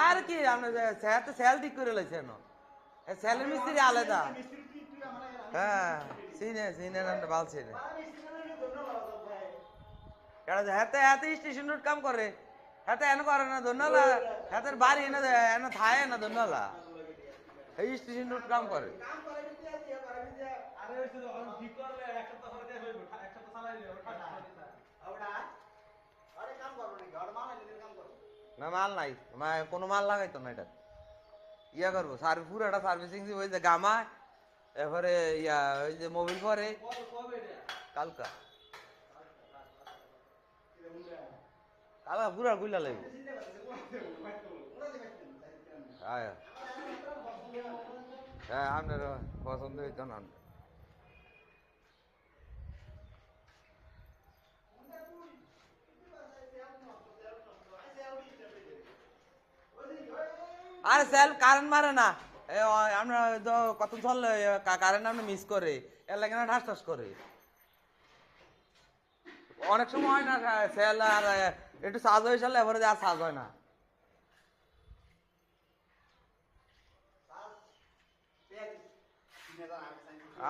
আর কি আপনি তো সেল ঠিক করে লাইছেন সেলের মিস্ত্রি আলাদা হ্যাঁ চিনে চিনে না ভাল চিনে হাতে হাতে স্টেশন রোড কাম করে হাতে এনে করে না ধন্যলা হাতের বাড়ি এনে এনে থায় না ধন্যলা এই স্টেশন রোড কাম করে না মাল নাই কোনো মাল লাগাইতো না এটা ইয়া করবো পুরাটা সার্ভিসিং ওই যে গামা এরপরে ইয়া ওই যে মোবিল পরে কালকা কালকা পুরা গুলা লাগবে হ্যাঁ আপনার পছন্দ হইতো না আরে সেল কারেন্ট মারে না আমরা কত চললে কারেন্ট আমরা মিস করে এর লাগে না ঠাস ঠাস করে অনেক সময় হয় না সেল আর একটু চার্জ হয়ে চলে এবারে আর চার্জ হয় না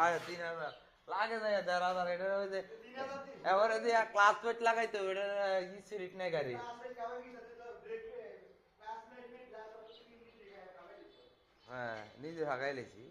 আচ্ছা 3000 লাগে যায় 1500 এটা ওই যে এবারে যে ক্লাস প্লেট লাগাইতো এটা ই সিরিট নাই গাড়ি হ্যাঁ নিজে ভাগাই লেছি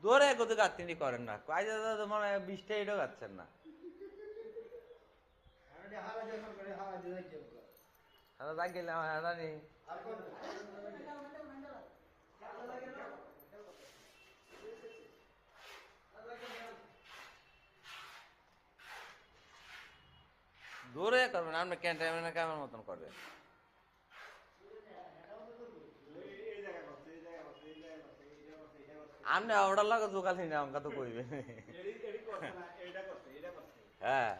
দৌড়ে কত গাত্তিনি করেন না কাজে মানে 20টা এটাও গাচ্ছেন না হ্যাঁ তা গেলাম হ্যাঁ জানি দৌড়ে করবেন আপনি ক্যান্টাইমেন্ট কেমন মতন করবেন আপনি অর্ডার লাগে দোকান আমাকে তো কইবে হ্যাঁ